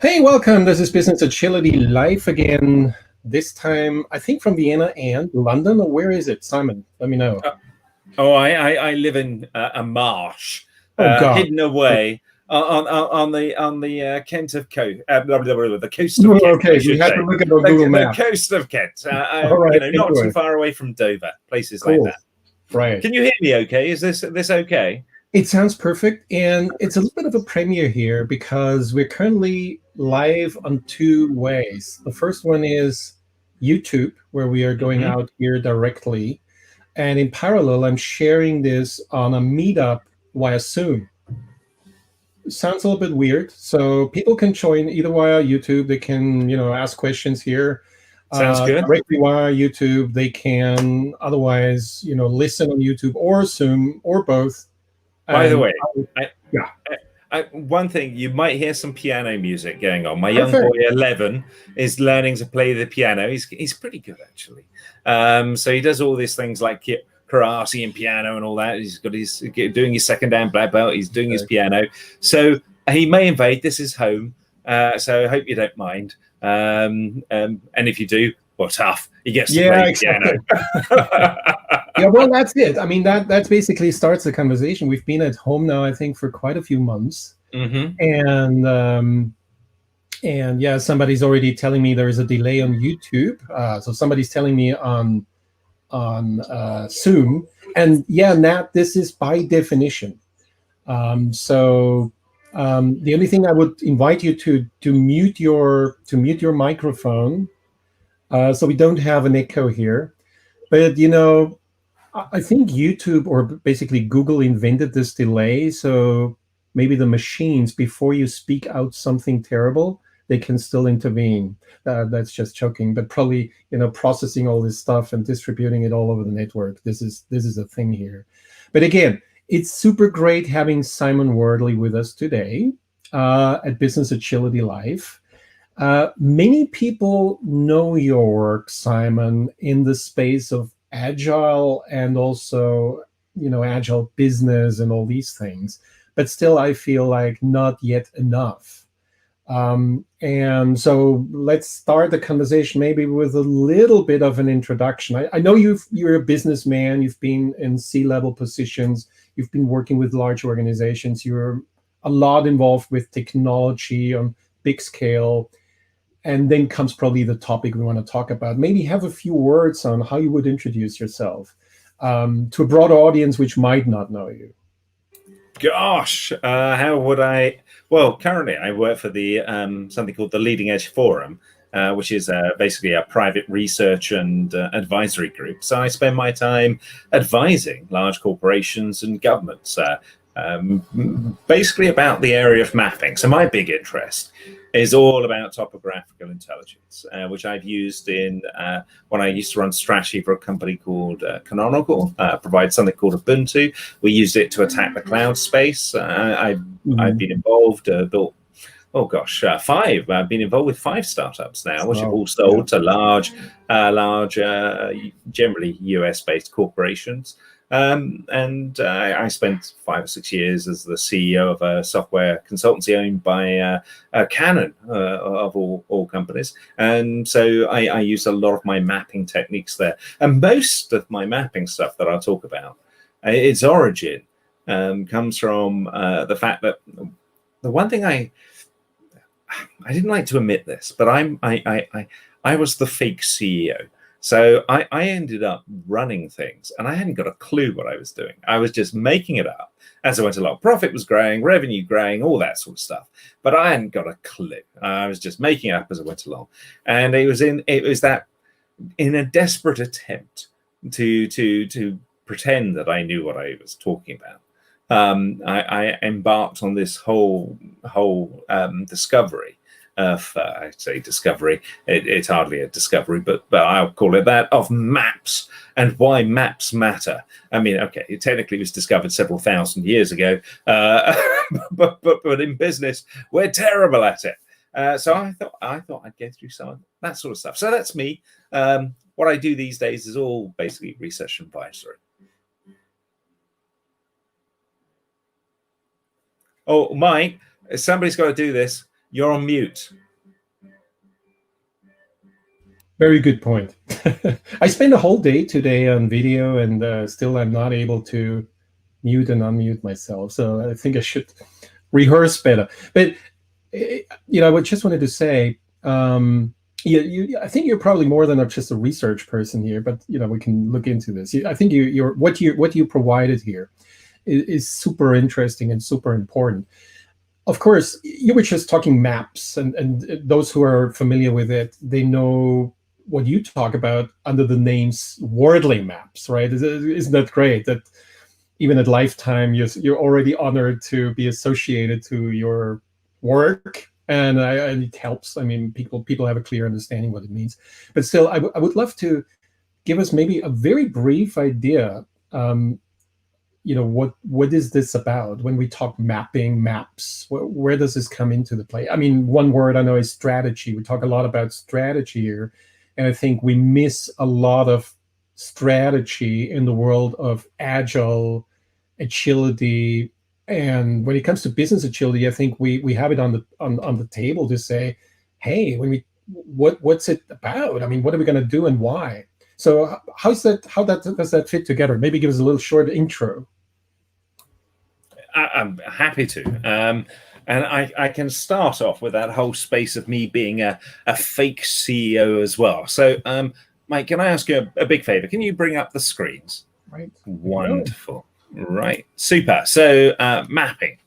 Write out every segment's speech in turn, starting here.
Hey, welcome. This is Business Agility live again. This time, I think from Vienna and London. Or where is it, Simon? Let me know. I live in a marsh, Oh God. hidden away on the Kent of coast, the coast of Kent, I Okay, we should had say, to look at our Google the Maps. coast of Kent. All right, Not too enjoy. far away from Dover, places like Cool. that. Right. Can you hear me? Okay, is this okay? It sounds perfect, and it's a little bit of a premiere here because we're currently live on two ways. The first one is YouTube, where we are going Hmm. out here directly, and in parallel, I'm sharing this on a meetup via Zoom. Sounds a little bit weird. So people can join either via YouTube. They can, ask questions here Sounds good. directly via YouTube. They can otherwise, listen on YouTube or Zoom or both. By the And way, I, yeah, one thing, you might hear some piano music going on. My young boy, perfect. 11, is learning to play the piano. He's pretty good, actually. So he does all these things like karate and piano and all that. He's doing his second dan black belt. He's doing his piano. So he may invade. This is home. So I hope you don't mind. And if you do, well, tough. He gets to Yeah, play exactly. piano. Yeah, well, that's it. I mean, that basically starts the conversation. We've been at home now, I think, for quite a few months, Hmm. and yeah, somebody's already telling me there is a delay on YouTube. So somebody's telling me on Zoom, and yeah, Nat, this is by definition. So the only thing I would invite you to mute your microphone, so we don't have an echo here. But I think YouTube or basically Google invented this delay, so maybe the machines, before you speak out something terrible, they can still intervene. That's just joking, but probably processing all this stuff and distributing it all over the network. This is a thing here. But again, it's super great having Simon Wardley with us today at Business Agility Live. Many people know your work, Simon, in the space of agile and also, agile business and all these things. But still, I feel like not yet enough. And so let's start the conversation maybe with a little bit of an introduction. I know you're a businessman. You've been in C-level positions. You've been working with large organizations. You're a lot involved with technology on big scale. And then comes probably the topic we want to talk about. Maybe have a few words on how you would introduce yourself to a broad audience which might not know you. Gosh, how would I? Well, currently I work for the something called the Leading Edge Forum, which is basically a private research and advisory group. So I spend my time advising large corporations and governments, basically about the area of mapping. So my big interest is all about topographical intelligence, which I've used in when I used to run strategy for a company called Canonical, provide something called Ubuntu. We used it to attack the cloud space. I've been involved, built, oh gosh, five. I've been involved with 5 startups now, which have all sold to large, generally US-based corporations. And I spent 5 or 6 years as the CEO of a software consultancy owned by Canon, of all companies. And so I use a lot of my mapping techniques there. And most of my mapping stuff that I'll talk about, its origin comes from the fact that the one thing I didn't like to admit this, but I was the fake CEO. So I ended up running things and I hadn't got a clue what I was doing. I was just making it up as I went along. Profit was growing, revenue growing, all that sort of stuff. But I hadn't got a clue. I was just making it up as I went along. And it was that in a desperate attempt to pretend that I knew what I was talking about. I embarked on this whole discovery of I'd say discovery. It's hardly a discovery, but I'll call it that, of maps and why maps matter. I mean, okay, it technically was discovered several thousand years ago, but in business we're terrible at it. So I thought I'd go through some of that sort of stuff. So that's me. What I do these days is all basically research and advisory. Oh, Mike, somebody's got to do this. You're on mute. Very good point. I spent a whole day today on video, and still I'm not able to mute and unmute myself. So I think I should rehearse better. But I just wanted to say, I think you're probably more than just a research person here. But we can look into this. I think what you provided here is super interesting and super important. Of course, you were just talking maps, and those who are familiar with it, they know what you talk about under the names Wardley Maps, right? Isn't that great? That even at Lifetime, you're already honored to be associated to your work, and it helps. I mean, people have a clear understanding what it means. But still, I would love to give us maybe a very brief idea. What is this about when we talk mapping, maps? Where does this come into the play? I mean, one word I know is strategy. We talk a lot about strategy here, and I think we miss a lot of strategy in the world of agile agility. And when it comes to business agility, I think we have it on the table to say, hey, what's it about? I mean, what are we going to do and why? So how does that fit together? Maybe give us a little short intro. I'm happy to. And I can start off with that whole space of me being a fake CEO as well. So, Mike, can I ask you a big favor? Can you bring up the screens? Right. Wonderful. Right. Super. So, mapping.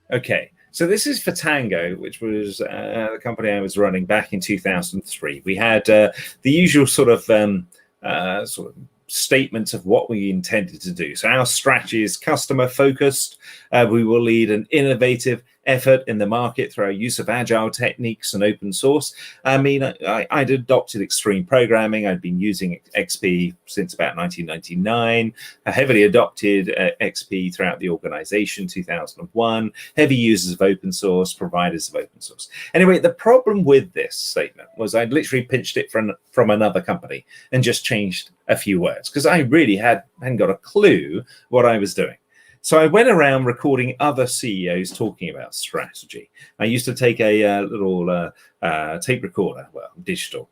Okay. So this is for Tango, which was the company I was running back in 2003. We had the usual sort of statements of what we intended to do. So our strategy is customer focused. We will lead an innovative effort in the market through our use of agile techniques and open source. I mean, I'd adopted extreme programming. I'd been using XP since about 1999. I heavily adopted XP throughout the organization, 2001. Heavy users of open source, providers of open source. Anyway, the problem with this statement was I'd literally pinched it from another company and just changed a few words because I really hadn't got a clue what I was doing. So I went around recording other CEOs talking about strategy. I used to take a little tape recorder, well, digital,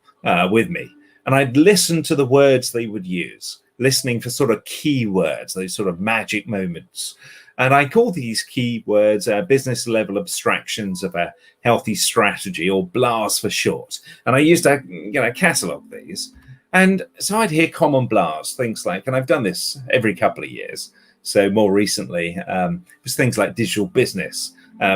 with me. And I'd listen to the words they would use, listening for sort of keywords, those sort of magic moments. And I call these keywords business level abstractions of a healthy strategy, or BLAS for short. And I used to catalog these. And so I'd hear common BLAS, things like, and I've done this every couple of years. So more recently, it was things like digital business,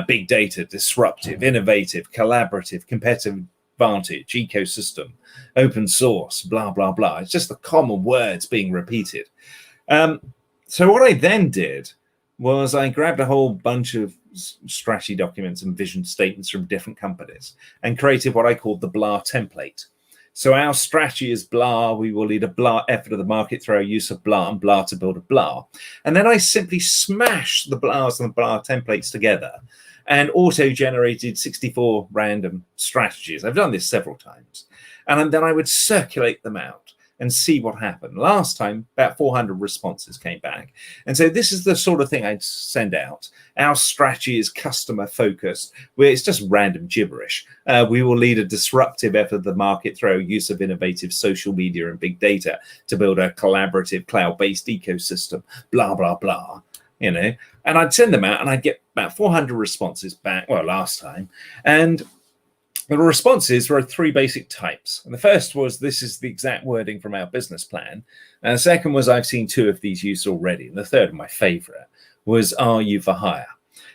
big data, disruptive, innovative, collaborative, competitive advantage, ecosystem, open source, blah, blah, blah. It's just the common words being repeated. So what I then did was I grabbed a whole bunch of strategy documents and vision statements from different companies and created what I called the BLA template. So our strategy is blah. We will lead a blah effort of the market through our use of blah and blah to build a blah. And then I simply smashed the blahs and the blah templates together and auto-generated 64 random strategies. I've done this several times. And then I would circulate them out and see what happened. Last time, about 400 responses came back. And so this is the sort of thing I'd send out. Our strategy is customer focused, where it's just random gibberish. We will lead a disruptive effort of the market through our use of innovative social media and big data to build a collaborative cloud-based ecosystem, blah, blah, blah, And I'd send them out and I'd get about 400 responses back, well, last time. And the responses were three basic types. And the first was, this is the exact wording from our business plan. And the second was, I've seen two of these used already. And the third, my favorite, was, are you for hire?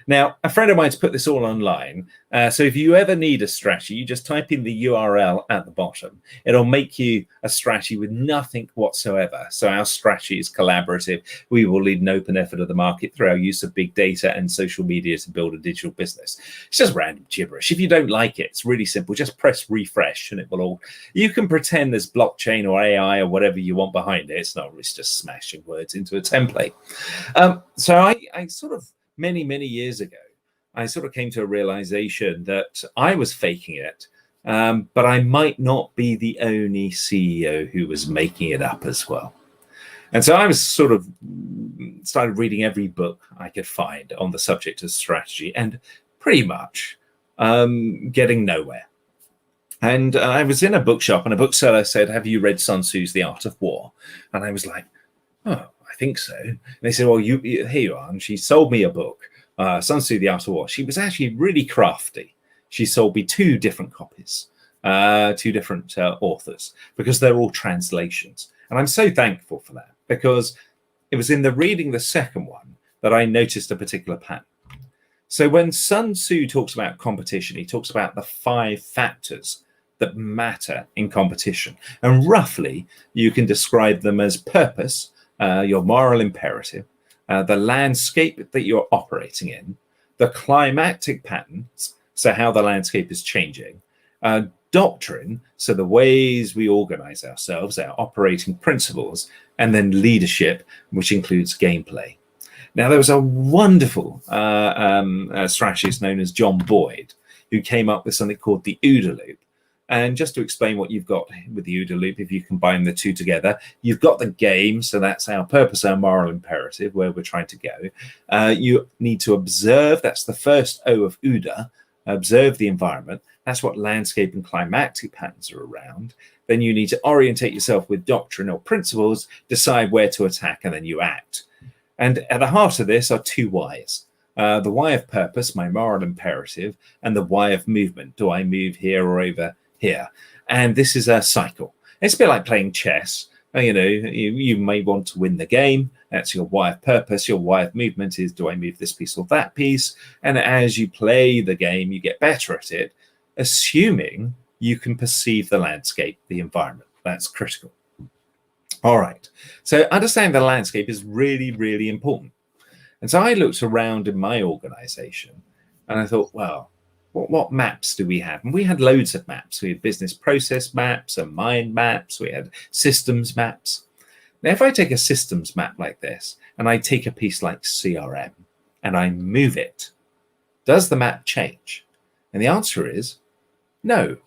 Now, a friend of mine's put this all online. So if you ever need a strategy, you just type in the URL at the bottom. It'll make you a strategy with nothing whatsoever. So our strategy is collaborative. We will lead an open effort of the market through our use of big data and social media to build a digital business. It's just random gibberish. If you don't like it, it's really simple. Just press refresh and it will all, you can pretend there's blockchain or AI or whatever you want behind it. It's not, it's just smashing words into a template. So I sort of, many years ago, I sort of came to a realization that I was faking it, but I might not be the only CEO who was making it up as well. And so I was sort of started reading every book I could find on the subject of strategy, and pretty much getting nowhere. And I was in a bookshop and a bookseller said, "Have you read Sun Tzu's The Art of War?" And I was like, "Oh, I think so." And they said, "Well, here you are." And she sold me a book, Sun Tzu, The Art of War. She was actually really crafty. She sold me 2 different copies, 2 different authors, because they're all translations. And I'm so thankful for that, because it was in the reading the second one that I noticed a particular pattern. So when Sun Tzu talks about competition, he talks about the 5 factors that matter in competition. And roughly, you can describe them as purpose, your moral imperative, the landscape that you're operating in, the climactic patterns, so how the landscape is changing, doctrine, so the ways we organize ourselves, our operating principles, and then leadership, which includes gameplay. Now, there was a wonderful strategist known as John Boyd, who came up with something called the OODA loop. And just to explain what you've got with the OODA loop, if you combine the 2 together, you've got the game. So that's our purpose, our moral imperative, where we're trying to go. You need to observe. That's the first O of OODA. Observe the environment. That's what landscape and climactic patterns are around. Then you need to orientate yourself with doctrine or principles, decide where to attack, and then you act. And at the heart of this are 2 whys. The why of purpose, my moral imperative, and the why of movement. Do I move here or over here? And this is a cycle. It's a bit like playing chess. You may want to win the game. That's your why of purpose. Your why of movement is, do I move this piece or that piece? And as you play the game, you get better at it, assuming you can perceive the landscape, the environment. That's critical. All right. So understanding the landscape is really, really important. And so I looked around in my organization and I thought, well, what maps do we have? And we had loads of maps. We had business process maps and mind maps. We had systems maps. Now, if I take a systems map like this and I take a piece like CRM and I move it, does the map change? And the answer is no.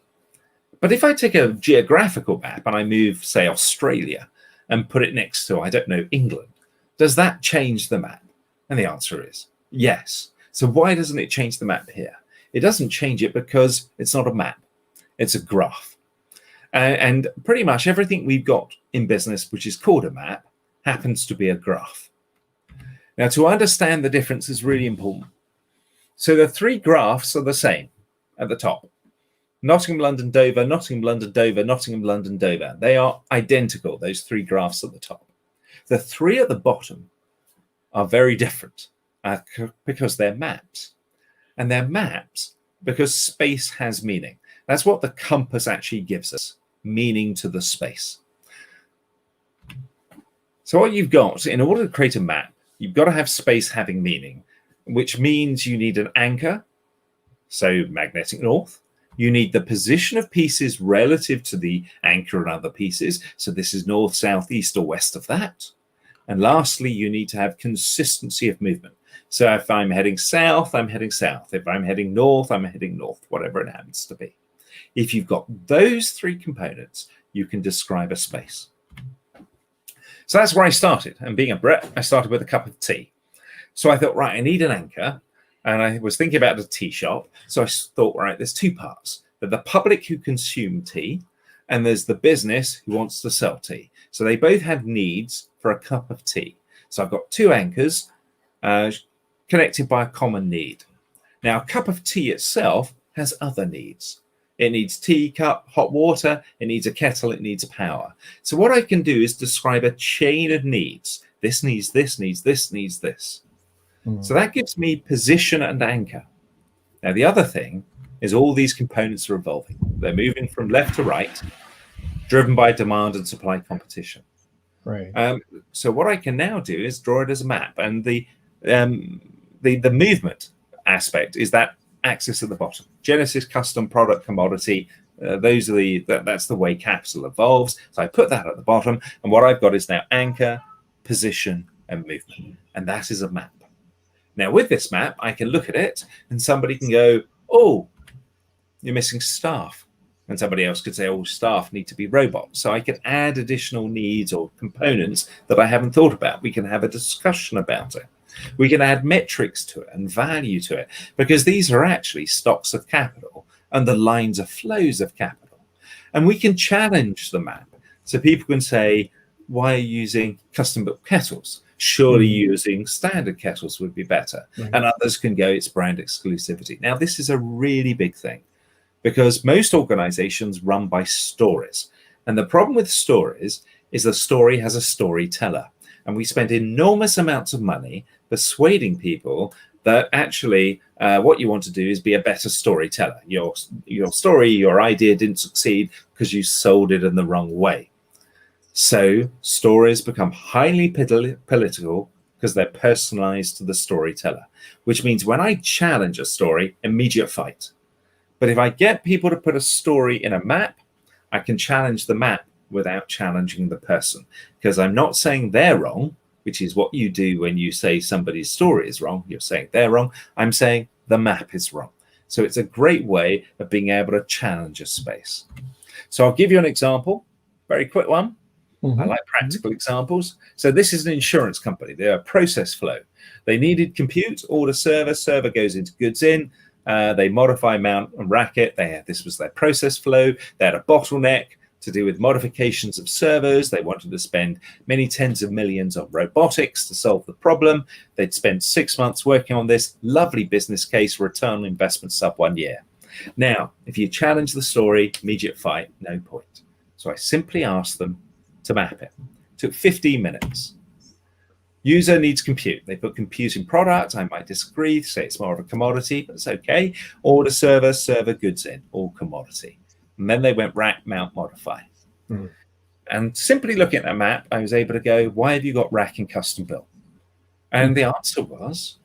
But if I take a geographical map and I move, say, Australia and put it next to, I don't know, England, does that change the map? And the answer is yes. So why doesn't it change the map here? It doesn't change it because it's not a map. It's a graph. And pretty much everything we've got in business, which is called a map, happens to be a graph. Now, to understand the difference is really important. So the 3 graphs are the same at the top. Nottingham, London, Dover, Nottingham, London, Dover, Nottingham, London, Dover. They are identical, those 3 graphs at the top. The 3 at the bottom are very different because they're maps. And they're maps because space has meaning. That's what the compass actually gives us, meaning to the space. So what you've got, in order to create a map, you've got to have space having meaning, which means you need an anchor, so magnetic north. You need the position of pieces relative to the anchor and other pieces. So this is north, south, east, or west of that. And lastly, you need to have consistency of movement. So if I'm heading south, I'm heading south. If I'm heading north, I'm heading north, whatever it happens to be. If you've got those 3 components, you can describe a space. So that's where I started. And being a Brit, I started with a cup of tea. So I thought, right, I need an anchor. And I was thinking about a tea shop. So I thought, right, there's 2 parts. There's the public who consume tea, and there's the business who wants to sell tea. So they both have needs for a cup of tea. So I've got 2 anchors connected by a common need. Now, a cup of tea itself has other needs. It needs tea cup, hot water, it needs a kettle, it needs power. So what I can do is describe a chain of needs. This needs this, needs this, needs this. So that gives me position and anchor. Now, the other thing is all these components are evolving. They're moving from left to right, driven by demand and supply competition. Right. So what I can now do is draw it as a map. And the movement aspect is that axis at the bottom. Genesis, custom, product, commodity. That's the way capital evolves. So I put that at the bottom. And what I've got is now anchor, position, and movement. And that is a map. Now, with this map, I can look at it and somebody can go, oh, you're missing staff. And somebody else could say, oh, staff need to be robots. So I can add additional needs or components that I haven't thought about. We can have a discussion about it. We can add metrics to it and value to it, because these are actually stocks of capital and the lines of flows of capital. And we can challenge the map. So people can say, why are you using custom built kettles? Surely using standard kettles would be better. Right. And others can go, it's brand exclusivity. Now, this is a really big thing, because most organizations run by stories. And the problem with stories is the story has a storyteller. And we spend enormous amounts of money persuading people that actually what you want to do is be a better storyteller. Your story, your idea didn't succeed because you sold it in the wrong way. So stories become highly political because they're personalized to the storyteller, which means when I challenge a story, immediate fight. But if I get people to put a story in a map, I can challenge the map without challenging the person, because I'm not saying they're wrong, which is what you do when you say somebody's story is wrong. You're saying they're wrong. I'm saying the map is wrong. So it's a great way of being able to challenge a space. So I'll give you an example, very quick one. I like practical examples. So this is an insurance company. They're a process flow. They needed compute, order server goes into goods in. They modify, mount, and rack it. This was their process flow. They had a bottleneck to do with modifications of servers. They wanted to spend many tens of millions on robotics to solve the problem. They'd spent 6 months working on this lovely business case, return on investment sub 1 year. Now, if you challenge the story, immediate fight, no point. So I simply asked them to map it. Took 15 minutes. User needs compute. They put compute in product. I might disagree, say it's more of a commodity, but it's okay. Order server goods in, all commodity. And then they went rack, mount, modify. And simply looking at that map, I was able to go, why have you got rack and custom built? And the answer was,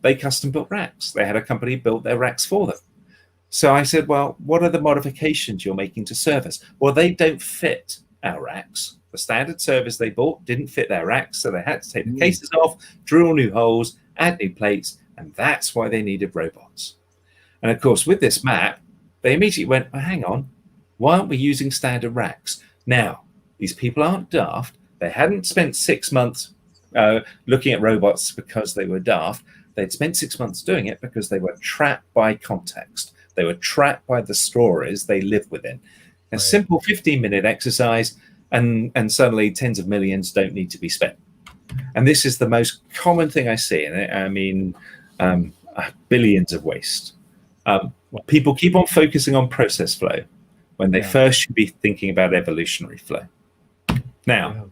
they custom built racks. They had a company build their racks for them. So I said, well, what are the modifications you're making to servers? Well, they don't fit our racks. The standard servers they bought didn't fit their racks, so they had to take the cases off, drill new holes, add new plates, and that's why they needed robots. And of course, with this map, they immediately went, well, hang on, why aren't we using standard racks? Now, these people aren't daft. They hadn't spent 6 months looking at robots because they were daft. They'd spent 6 months doing it because they were trapped by context. They were trapped by the stories they live within. A simple 15-minute exercise, and suddenly tens of millions don't need to be spent. And this is the most common thing I see. And I mean, billions of waste. People keep on focusing on process flow when they first should be thinking about evolutionary flow. Now,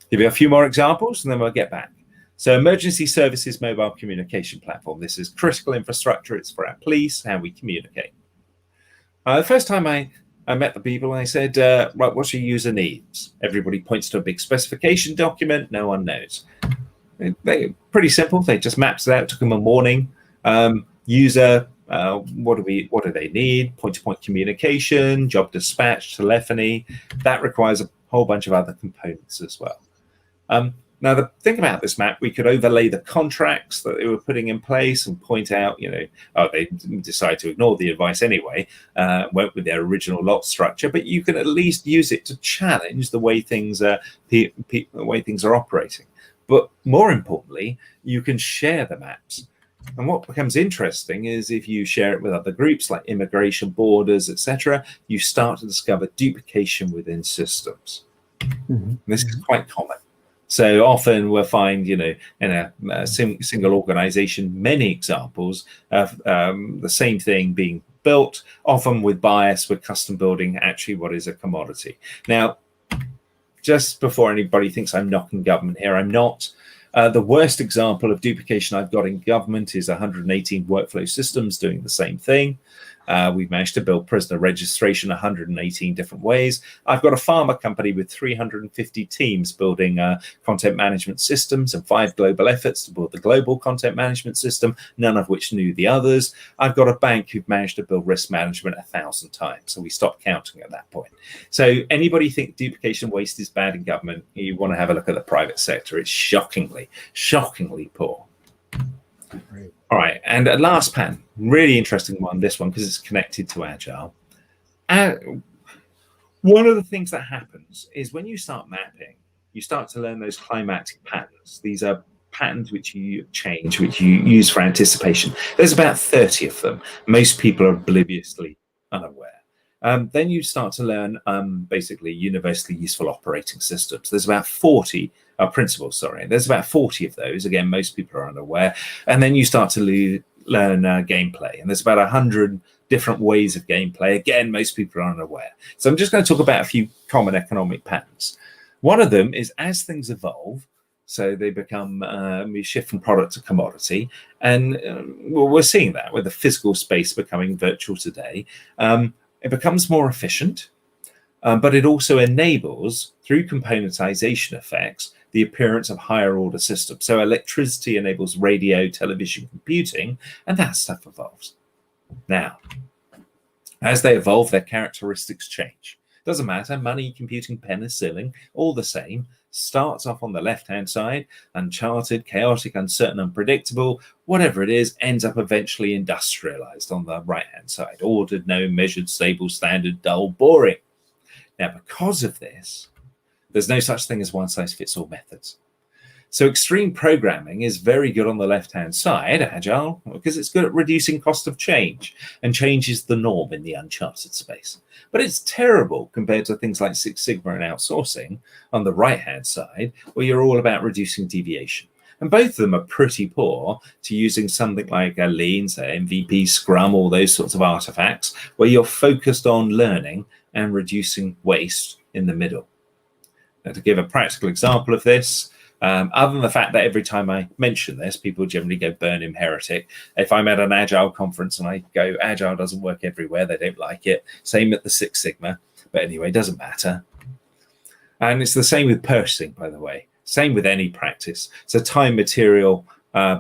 give you a few more examples, and then we'll get back. So emergency services mobile communication platform. This is critical infrastructure. It's for our police, how we communicate. The first time I met the people, and I said, right, what's your user needs? Everybody points to a big specification document. No one knows. They're pretty simple. They just maps it out. Took them a morning. User, what do they need? Point-to-point communication, job dispatch, telephony. That requires a whole bunch of other components as well. Now, the thing about this map, we could overlay the contracts that they were putting in place and point out, they decided to ignore the advice anyway, went with their original lot structure, but you can at least use it to challenge the way things are, the way things are operating. But more importantly, you can share the maps. And what becomes interesting is if you share it with other groups like immigration, borders, etc., you start to discover duplication within systems. This is quite common. So often we'll find, in a single organization, many examples of the same thing being built, often with bias, with custom building actually what is a commodity. Now, just before anybody thinks I'm knocking government here, I'm not. The worst example of duplication I've got in government is 118 workflow systems doing the same thing. We've managed to build prisoner registration 118 different ways. I've got a pharma company with 350 teams building content management systems and 5 global efforts to build the global content management system, none of which knew the others. I've got a bank who've managed to build risk management 1,000 times. So we stopped counting at that point. So anybody think duplication waste is bad in government, you want to have a look at the private sector. It's shockingly poor. Right. All right, and a last pan, really interesting one, this one, because it's connected to Agile. One of the things that happens is when you start mapping, you start to learn those climatic patterns. These are patterns which you change, which you use for anticipation. There's about 30 of them. Most people are obliviously unaware. Then you start to learn basically universally useful operating systems. There's about 40 principles, sorry. There's about 40 of those. Again, most people are unaware. And then you start to learn gameplay. And there's about 100 different ways of gameplay. Again, most people are unaware. So I'm just going to talk about a few common economic patterns. One of them is as things evolve, so they become, we shift from product to commodity. And well, we're seeing that with the physical space becoming virtual today. It becomes more efficient, but it also enables, through componentization effects, the appearance of higher order systems. So electricity enables radio, television, computing, and that stuff evolves. Now, as they evolve, their characteristics change. Doesn't matter, money, computing, penicillin, all the same. Starts off on the left-hand side, uncharted, chaotic, uncertain, unpredictable, whatever it is, ends up eventually industrialized on the right-hand side. Ordered, known, measured, stable, standard, dull, boring. Now, because of this, there's no such thing as one-size-fits-all methods. So extreme programming is very good on the left-hand side, agile, because it's good at reducing cost of change, and change is the norm in the uncharted space. But it's terrible compared to things like Six Sigma and outsourcing on the right-hand side, where you're all about reducing deviation. And both of them are pretty poor to using something like a lean, say MVP, Scrum, all those sorts of artifacts, where you're focused on learning and reducing waste in the middle. Now, to give a practical example of this, other than the fact that every time I mention this, people generally go burn him heretic. If I'm at an Agile conference and I go, Agile doesn't work everywhere, they don't like it. Same at the Six Sigma. But anyway, it doesn't matter. And it's the same with purchasing, by the way. Same with any practice. So time material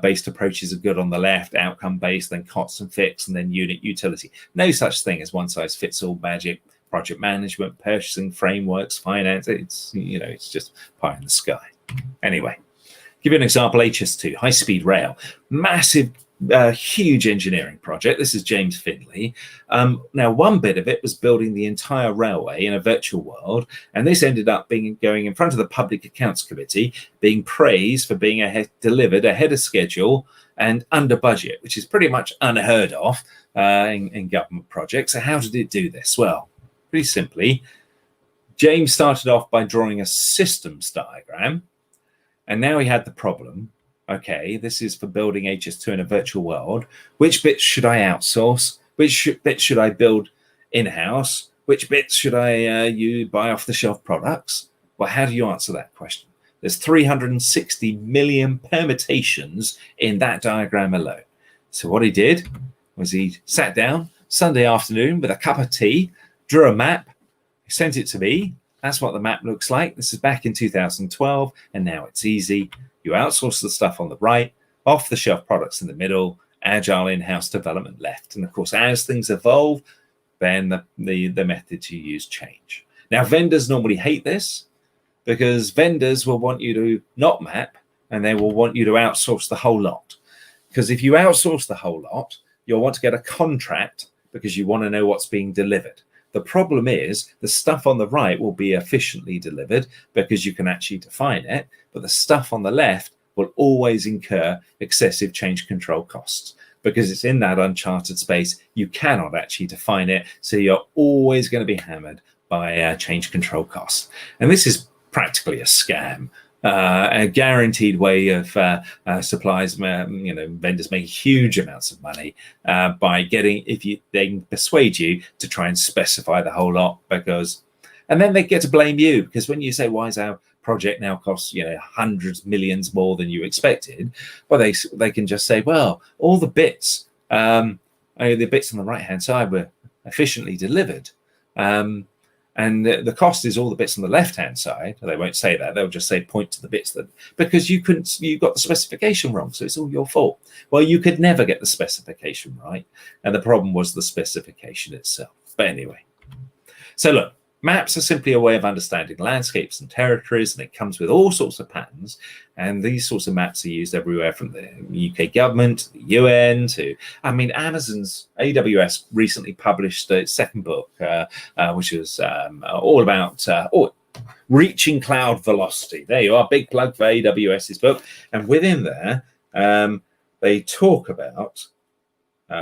based approaches are good on the left, outcome based, then COTS and fix, and then unit utility. No such thing as one size fits all magic. Project management, purchasing, frameworks, finance, it's just pie in the sky. Anyway, give you an example, HS2, high-speed rail, massive, huge engineering project. This is James Finley. Now, one bit of it was building the entire railway in a virtual world, and this ended up going in front of the Public Accounts Committee, being praised for being delivered ahead of schedule and under budget, which is pretty much unheard of in government projects. So how did it do this? Well, pretty simply, James started off by drawing a systems diagram, and now he had the problem. Okay, this is for building HS2 in a virtual world. Which bits should I outsource? Which bits should I build in-house? Which bits should I buy off-the-shelf products? Well, how do you answer that question? There's 360 million permutations in that diagram alone. So what he did was he sat down Sunday afternoon with a cup of tea, drew a map, sent it to me. That's what the map looks like. This is back in 2012, and now it's easy. You outsource the stuff on the right, off-the-shelf products in the middle, agile in-house development left. And of course, as things evolve, then the methods you use change. Now, vendors normally hate this because vendors will want you to not map, and they will want you to outsource the whole lot. Because if you outsource the whole lot, you'll want to get a contract because you want to know what's being delivered. The problem is the stuff on the right will be efficiently delivered because you can actually define it, but the stuff on the left will always incur excessive change control costs because it's in that uncharted space. You cannot actually define it, so you're always going to be hammered by change control costs. And this is practically a scam. A guaranteed way of supplies, vendors make huge amounts of money by they can persuade you to try and specify the whole lot and then they get to blame you because when you say, why is our project now costs, hundreds, millions more than you expected? Well, they can just say, well, all the bits on the right-hand side were efficiently delivered. And the cost is all the bits on the left-hand side. They won't say that. They'll just say point to the bits because you got the specification wrong, so it's all your fault. Well, you could never get the specification right, and the problem was the specification itself. But anyway, so look, maps are simply a way of understanding landscapes and territories, and it comes with all sorts of patterns. And these sorts of maps are used everywhere from the UK government to the UN to, Amazon's AWS recently published its second book, which was all about Reaching Cloud Velocity. There you are, big plug for AWS's book. And within there, they talk about,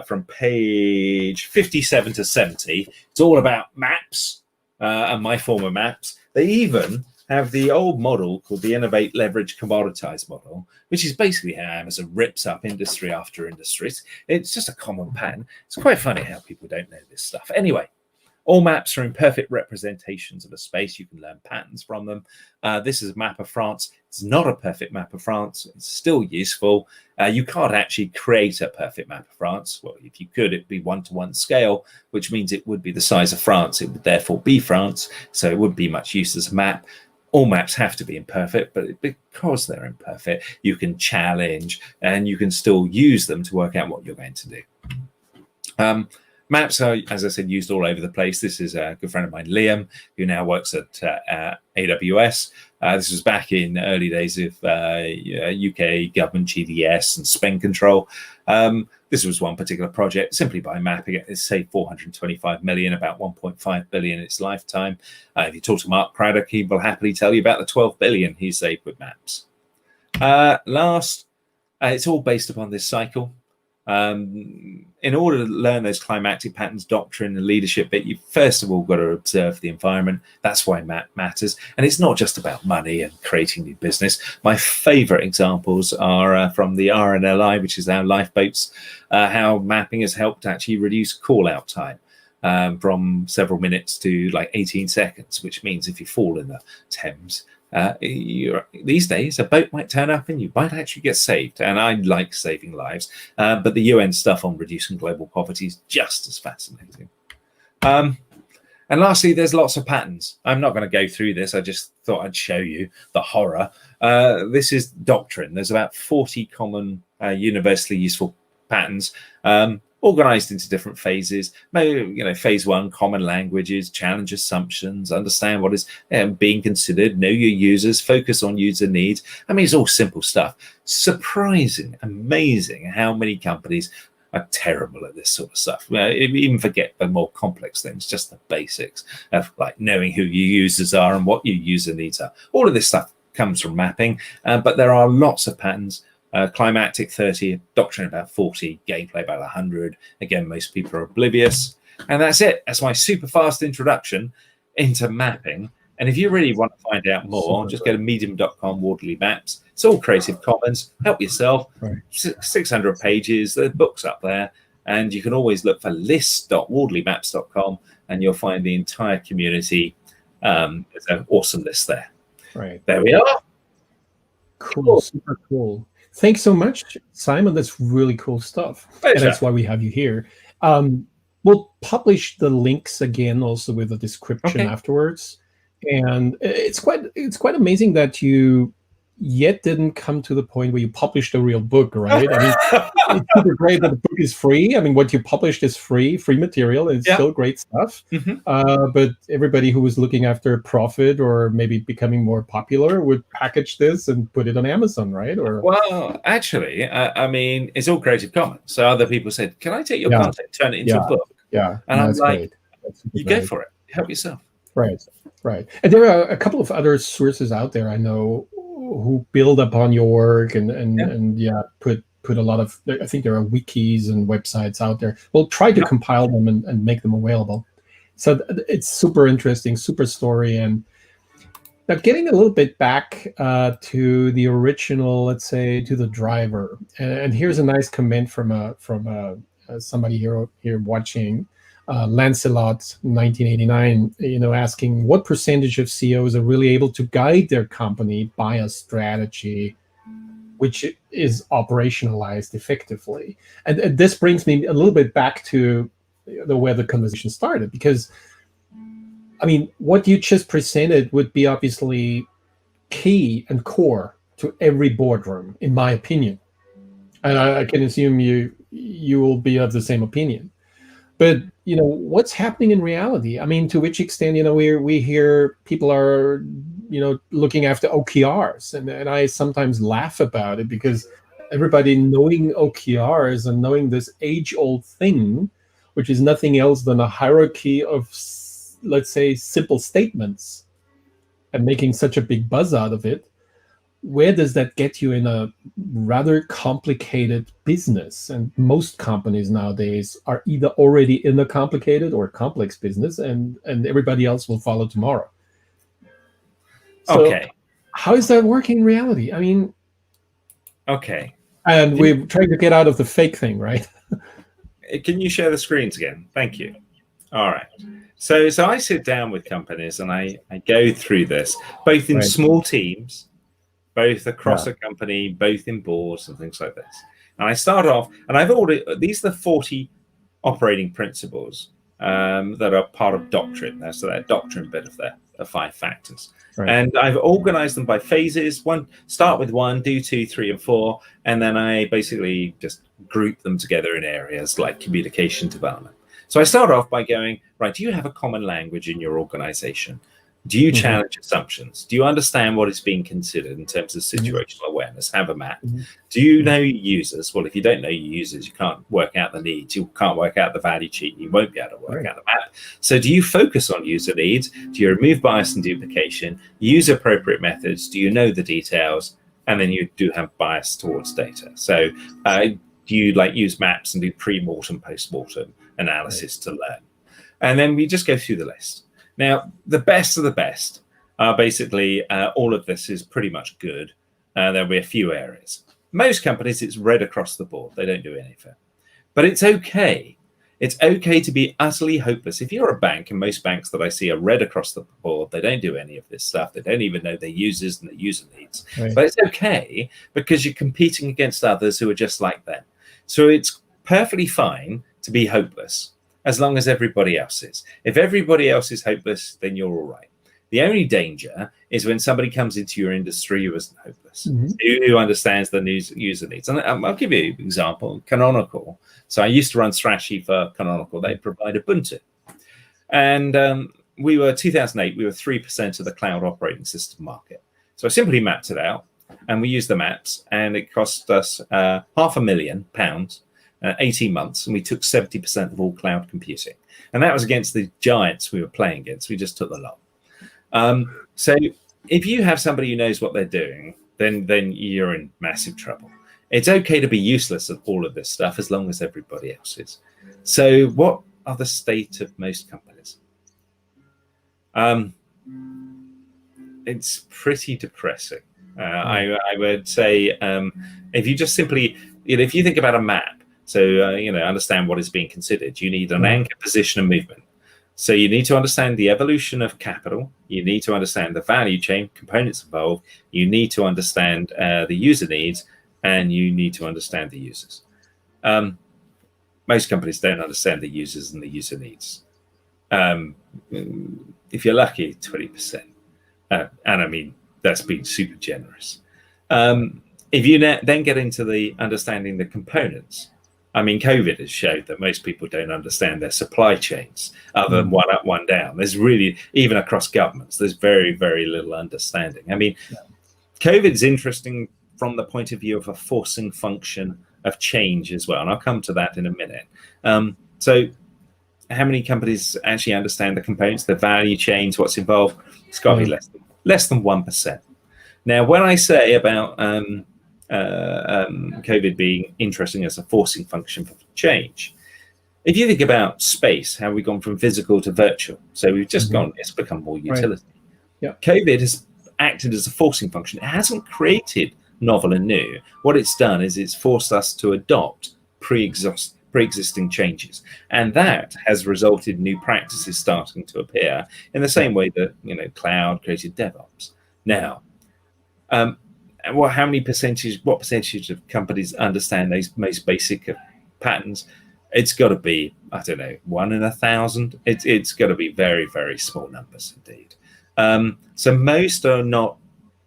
from page 57 to 70, it's all about maps and my former maps. They even have the old model called the Innovate, Leverage, Commoditize model, which is basically how Amazon rips up industry after industry. It's just a common pattern. It's quite funny how people don't know this stuff. Anyway, all maps are imperfect representations of a space. You can learn patterns from them. This is a map of France. It's not a perfect map of France. It's still useful. You can't actually create a perfect map of France. Well, if you could, it'd be 1-to-1 scale, which means it would be the size of France. It would therefore be France. So it wouldn't be much use as a map. All maps have to be imperfect, but because they're imperfect, you can challenge and you can still use them to work out what you're going to do. Maps are, as I said, used all over the place. This is a good friend of mine, Liam, who now works at AWS. This was back in early days of UK government GDS and spend control. This was one particular project. Simply by mapping it, it's saved 425 million, about 1.5 billion in its lifetime. If you talk to Mark Craddock, he will happily tell you about the 12 billion he saved with maps. It's all based upon this cycle. In order to learn those climatic patterns, doctrine, and leadership bit, you first of all got to observe the environment. That's why map matters. And it's not just about money and creating new business. My favorite examples are from the RNLI, which is our lifeboats, how mapping has helped actually reduce call out time from several minutes to like 18 seconds, which means if you fall in the Thames, these days a boat might turn up and you might actually get saved, and I like saving lives, but the UN stuff on reducing global poverty is just as fascinating. And lastly, there's lots of patterns. I'm not going to go through this. I just thought I'd show you the horror. This is doctrine. There's about 40 common universally useful patterns, organized into different phases. Phase 1, common languages, challenge assumptions, understand what is being considered, know your users, focus on user needs. I mean, it's all simple stuff. Surprising, amazing how many companies are terrible at this sort of stuff. Even forget the more complex things, just the basics of like knowing who your users are and what your user needs are. All of this stuff comes from mapping, but there are lots of patterns. Climatic 30, doctrine about 40, gameplay about 100. Again, most people are oblivious. And that's it. That's my super fast introduction into mapping. And if you really want to find out more, just go to medium.com, Wardley Maps. It's all Creative Commons. Help yourself. Right. 600 pages. The book's up there. And you can always look for list.wardleymaps.com and you'll find the entire community. There's an awesome list there. Right. There we are. Cool. Super cool. Thanks so much, Simon. That's really cool stuff. Pleasure. And that's why we have you here. We'll publish the links again also with a description afterwards. And it's quite amazing that you yet didn't come to the point where you published a real book, right? I mean, it's super great that the book is free. I mean, what you published is free material, and it's still great stuff. But everybody who was looking after profit or maybe becoming more popular would package this and put it on Amazon, right? Or well, actually, I mean, it's all Creative Commons. So other people said, "Can I take your content, turn it into a book?" Yeah, and I'm like, "You go for it. Help yourself." Right. And there are a couple of other sources out there I know who build upon your work and put a lot of, I think there are wikis and websites out there. We'll try to compile them and make them available. So it's super interesting, super story. And now getting a little bit back to the original, let's say, to the driver. And here's a nice comment from somebody here watching. Lancelot, 1989, asking what percentage of CEOs are really able to guide their company by a strategy which is operationalized effectively. And this brings me a little bit back to where the conversation started, because, I mean, what you just presented would be obviously key and core to every boardroom, in my opinion. And I can assume you will be of the same opinion. But, what's happening in reality? I mean, to which extent, we hear people are, looking after OKRs. And I sometimes laugh about it because everybody knowing OKRs and knowing this age-old thing, which is nothing else than a hierarchy of, let's say, simple statements, and making such a big buzz out of it, where does that get you in a rather complicated business? And most companies nowadays are either already in a complicated or complex business, and everybody else will follow tomorrow. So Okay. how is that working in reality? I mean, Okay. and we're trying to get out of the fake thing, right? Can you share the screens again? Thank you. All right. So I sit down with companies and I go through this, both in Right. small teams, both across Yeah. a company, both in boards and things like this. And I start off, and I've already, these are the 40 operating principles that are part of doctrine. That's that doctrine bit of the 5 factors. Right. And I've organized them by phases. Start with 1, do 2, 3, and 4. And then I basically just group them together in areas like communication development. So I start off by going, right, do you have a common language in your organization? Do you challenge assumptions? Do you understand what is being considered in terms of situational awareness? Have a map. Do you know your users? Well, if you don't know your users, you can't work out the needs. You can't work out the value chain. You won't be able to work out the map. So do you focus on user needs? Do you remove bias and duplication? Use appropriate methods? Do you know the details? And then you do have bias towards data. So do you use maps and do pre-mortem, post-mortem analysis to learn? And then we just go through the list. Now, the best of the best are basically all of this is pretty much good. There'll be a few areas. Most companies, it's red across the board. They don't do anything. But it's okay. It's okay to be utterly hopeless. If you're a bank, and most banks that I see are red across the board, they don't do any of this stuff. They don't even know their users and their user needs. Right. But it's okay because you're competing against others who are just like them. So it's perfectly fine to be hopeless, as long as everybody else is. If everybody else is hopeless, then you're all right. The only danger is when somebody comes into your industry who isn't hopeless, who understands the user needs. And I'll give you an example, Canonical. So I used to run strategy for Canonical. They provide Ubuntu. And we were, 2008, we were 3% of the cloud operating system market. So I simply mapped it out, and we used the maps, and it cost us £500,000, 18 months, and we took 70% of all cloud computing. And that was against the giants we were playing against. We just took the lot. So if you have somebody who knows what they're doing, then you're in massive trouble. It's okay to be useless at all of this stuff as long as everybody else is. So what are the state of most companies? It's pretty depressing. I would say if you just simply, if you think about a map, so, understand what is being considered. You need an anchor, position, and movement. So you need to understand the evolution of capital. You need to understand the value chain, components involved. You need to understand the user needs, and you need to understand the users. Most companies don't understand the users and the user needs. If you're lucky, 20%. And I mean, that's being super generous. If you then get into the understanding the components, I mean, COVID has showed that most people don't understand their supply chains other than one up, one down. There's really, even across governments, there's very, very little understanding. I mean, COVID is interesting from the point of view of a forcing function of change as well. And I'll come to that in a minute. So how many companies actually understand the components, the value chains, what's involved? It's got to be less than 1%. Now, when I say about COVID being interesting as a forcing function for change, if you think about space, how we've gone from physical to virtual, so we've just gone, it's become more utility. COVID has acted as a forcing function. It hasn't created novel and new. What it's done is it's forced us to adopt pre-existing changes, and that has resulted in new practices starting to appear in the same way that cloud created DevOps. Now, what percentage of companies understand those most basic patterns? It's got to be, I don't know, 1 in 1,000. It's got to be very, very small numbers indeed. So most are not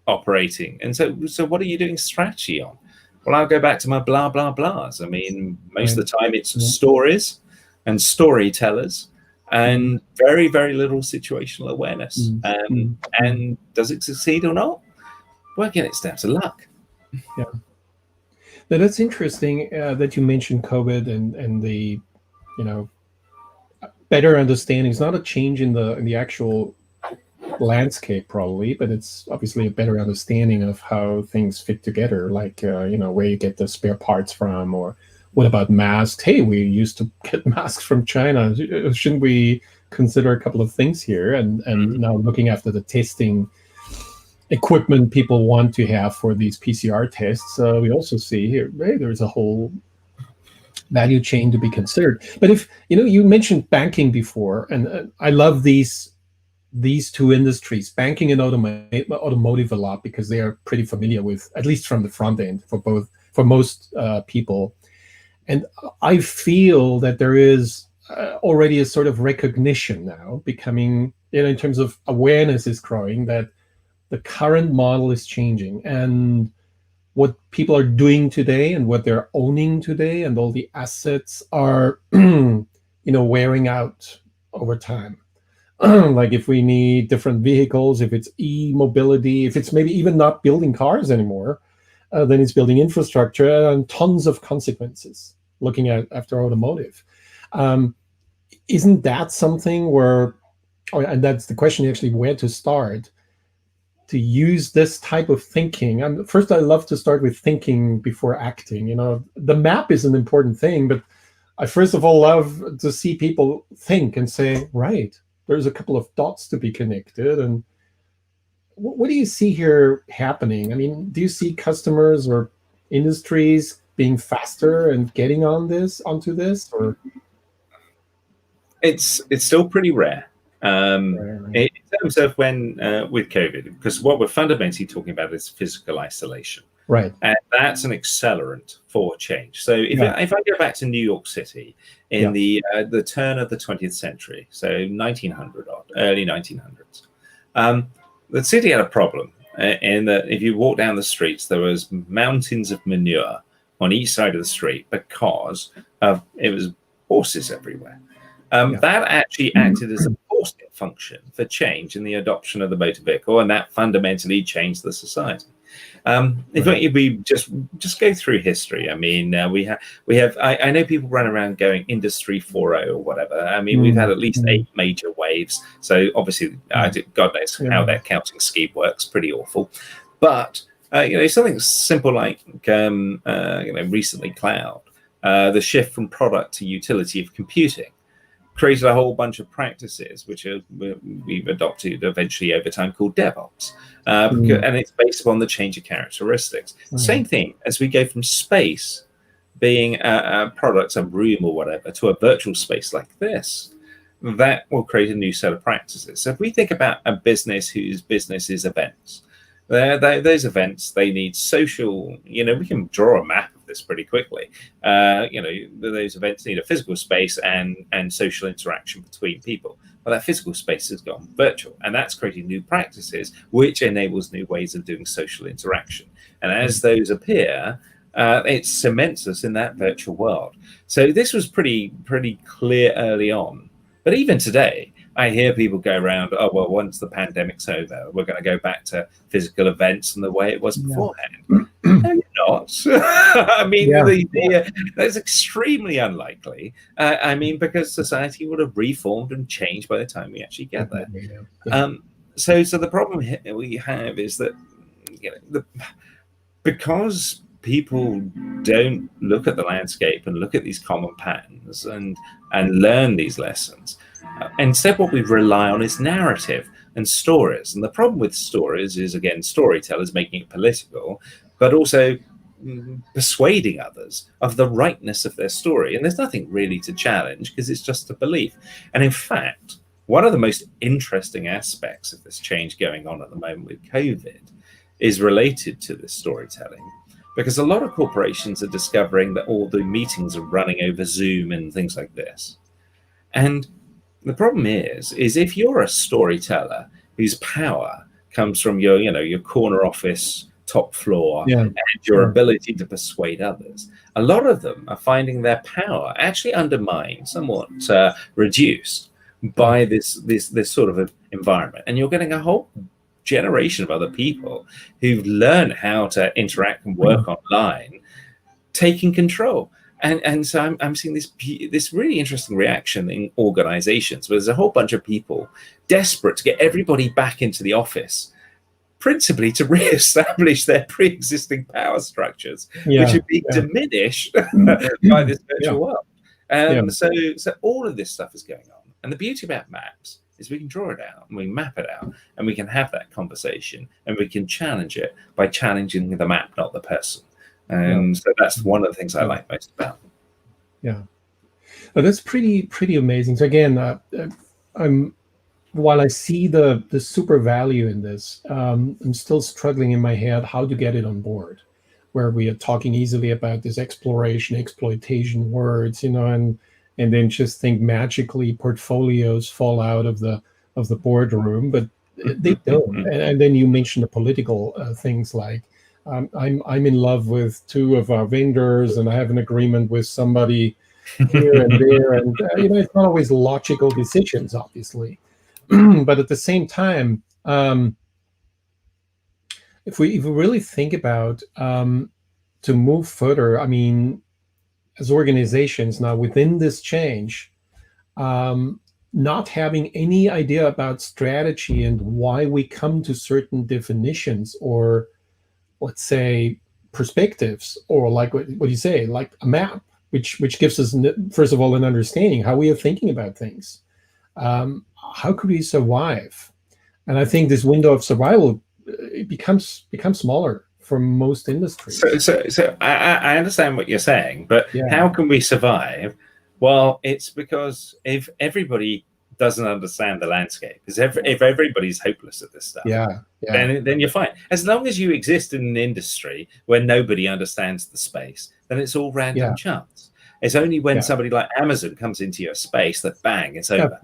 operating. And so what are you doing strategy on? Well, I'll go back to my blah, blah, blahs. I mean, most of the time it's stories and storytellers and very, very little situational awareness. And does it succeed or not? Well, again, it's down to luck. Yeah. Now, that's interesting that you mentioned COVID and the, better understanding. It's not a change in the actual landscape probably, but it's obviously a better understanding of how things fit together, like where you get the spare parts from, or what about masks? Hey, we used to get masks from China. Shouldn't we consider a couple of things here? And now looking after the testing equipment people want to have for these PCR tests, we also see here, hey, there's a whole value chain to be considered. But if you mentioned banking before, and I love these two industries, banking and automotive a lot, because they are pretty familiar with, at least from the front end, for most people. And I feel that there is already a sort of recognition now becoming, in terms of awareness is growing, that the current model is changing, and what people are doing today and what they're owning today and all the assets are wearing out over time. Like if we need different vehicles, if it's e-mobility, if it's maybe even not building cars anymore, then it's building infrastructure, and tons of consequences looking at after automotive. Isn't that something where, and that's the question actually, where to start to use this type of thinking? And first, I love to start with thinking before acting. The map is an important thing, but I first of all love to see people think and say, right, there's a couple of dots to be connected. And what do you see here happening? I mean, do you see customers or industries being faster and getting onto this, or? It's still pretty rare. Right. In terms of when with COVID, because what we're fundamentally talking about is physical isolation, Right. and that's an accelerant for change. So if I go back to New York City in the turn of the 20th century, so 1900 odd, early 1900s, the city had a problem in that if you walk down the streets, there was mountains of manure on each side of the street because it was horses everywhere. That actually acted as a forcing function for change in the adoption of the motor vehicle, and that fundamentally changed the society. If we just go through history, I mean, we have. I know people run around going Industry 4.0 or whatever. I mean, we've had at least 8 major waves. So obviously, God knows how that counting scheme works. Pretty awful, but something simple like recently cloud, the shift from product to utility of computing created a whole bunch of practices which we've adopted eventually over time called DevOps, and it's based upon the change of characteristics. Same thing as we go from space being a product, a room or whatever, to a virtual space like this, that will create a new set of practices. So if we think about a business whose business is events, those events, they need social, we can draw a map of this pretty quickly. Those events need a physical space and social interaction between people. Well, that physical space has gone virtual, and that's creating new practices, which enables new ways of doing social interaction. And as those appear, it cements us in that virtual world. So this was pretty clear early on. But even today, I hear people go around, oh, well, once the pandemic's over, we're going to go back to physical events and the way it was beforehand. No, you're not. I mean, that's extremely unlikely. I mean, because society would have reformed and changed by the time we actually get there. So the problem we have is that because people don't look at the landscape and look at these common patterns and learn these lessons. Instead, what we rely on is narrative and stories. And the problem with stories is, again, storytellers making it political, but also persuading others of the rightness of their story. And there's nothing really to challenge because it's just a belief. And in fact, one of the most interesting aspects of this change going on at the moment with COVID is related to this storytelling. Because a lot of corporations are discovering that all the meetings are running over Zoom and things like this. And the problem is if you're a storyteller whose power comes from your corner office, top floor, and your ability to persuade others, a lot of them are finding their power actually undermined, somewhat reduced by this sort of environment. And you're getting a whole generation of other people who've learned how to interact and work online taking control. And so I'm seeing this really interesting reaction in organizations where there's a whole bunch of people desperate to get everybody back into the office, principally to re-establish their pre-existing power structures, which are being diminished by this virtual world. So all of this stuff is going on. And the beauty about maps is we can draw it out and we map it out and we can have that conversation and we can challenge it by challenging the map, not the person. And so that's one of the things I like most about them. Yeah, well, that's pretty amazing. So again, while I see the super value in this, I'm still struggling in my head how to get it on board, where we are talking easily about this exploration, exploitation words, and then just think magically portfolios fall out of the boardroom, but they don't. And then you mentioned the political things like, I'm in love with two of our vendors, and I have an agreement with somebody here and there, and it's not always logical decisions, obviously. But at the same time, if we really think about to move further, I mean, as organizations now within this change, not having any idea about strategy and why we come to certain definitions or, let's say, perspectives, or like what you say, like a map, which gives us, first of all, an understanding how we are thinking about things. How could we survive? And I think this window of survival, it becomes smaller for most industries. So I understand what you're saying, but how can we survive? Well, it's because if everybody doesn't understand the landscape, because if everybody's hopeless at this stuff, then you're fine. As long as you exist in an industry where nobody understands the space, then it's all random chance. It's only when somebody like Amazon comes into your space that bang, it's over.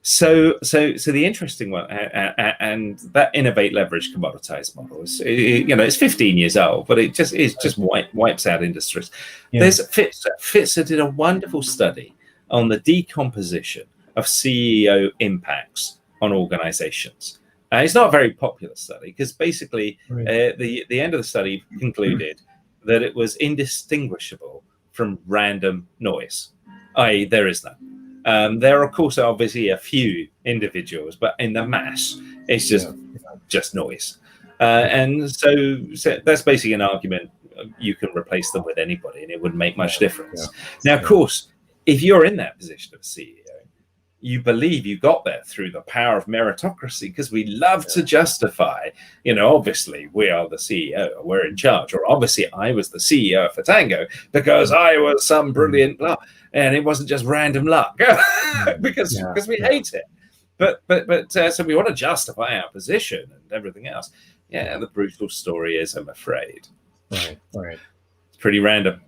So the interesting one, and that innovate, leverage, commoditize model is, it's 15 years old, but it just wipes out industries. There's Fitzer did a wonderful study on the decomposition of CEO impacts on organizations. It's not a very popular study because basically the end of the study concluded that it was indistinguishable from random noise, i.e. there is none. There are, of course, obviously a few individuals, but in the mass, it's just noise. And so that's basically an argument. You can replace them with anybody and it wouldn't make much difference. Now, of course, if you're in that position of CEO, you believe you got there through the power of meritocracy, because we love to justify, obviously we are the CEO, we're in charge, or obviously I was the CEO for Tango because I was some brilliant luck, and it wasn't just random luck, because we hate it. But so we want to justify our position and everything else. Yeah, the brutal story is, I'm afraid, right. It's pretty random.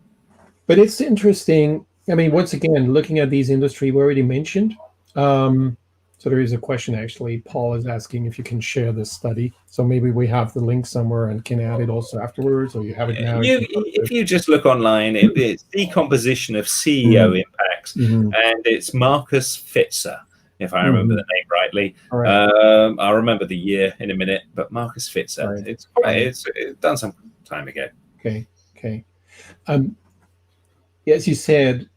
But it's interesting. I mean, once again, looking at these industry we already mentioned. So there is a question, actually. Paul is asking if you can share this study. So maybe we have the link somewhere and can add it also afterwards, or you have it now. If you just look online, it's decomposition of CEO impacts, and it's Marcus Fitzer, if I remember the name rightly. I'll remember the year in a minute, but Marcus Fitzer. It's done some time ago. Okay. As you said,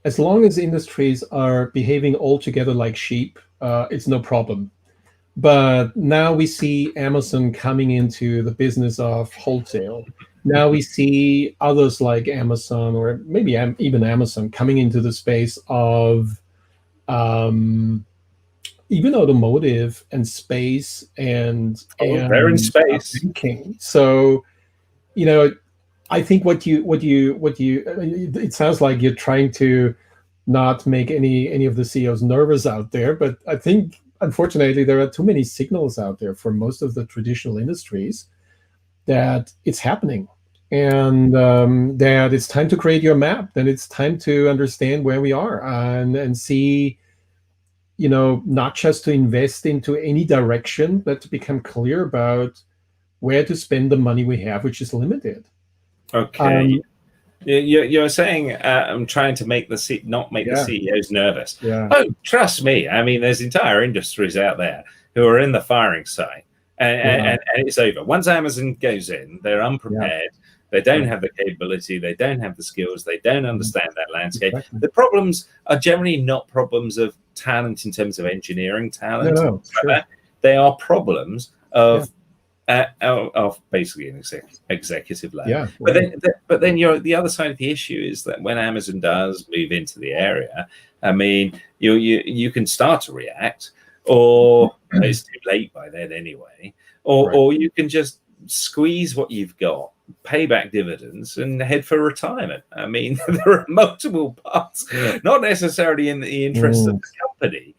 as long as industries are behaving altogether like sheep, it's no problem. But now we see Amazon coming into the business of wholesale. Now we see others like Amazon, or maybe even Amazon, coming into the space of even automotive and space and they're in space. Thinking. So, I think what you it sounds like you're trying to not make any of the CEOs nervous out there, but I think unfortunately there are too many signals out there for most of the traditional industries that it's happening, and that it's time to create your map, then it's time to understand where we are and see, not just to invest into any direction, but to become clear about where to spend the money we have, which is limited. Okay. You're saying I'm trying to make not make the CEOs nervous. Oh, trust me. I mean, there's entire industries out there who are in the firing side, and it's over. Once Amazon goes in, they're unprepared. They don't have the capability. They don't have the skills. They don't understand that landscape. Exactly. The problems are generally not problems of talent in terms of engineering talent. No, sure. Like that. They are problems of basically an executive level. Yeah, but then the other side of the issue is that when Amazon does move into the area, I mean, you can start to react, or it's too late by then anyway, or you can just squeeze what you've got, pay back dividends, and head for retirement. I mean, there are multiple paths, not necessarily in the interest of the company.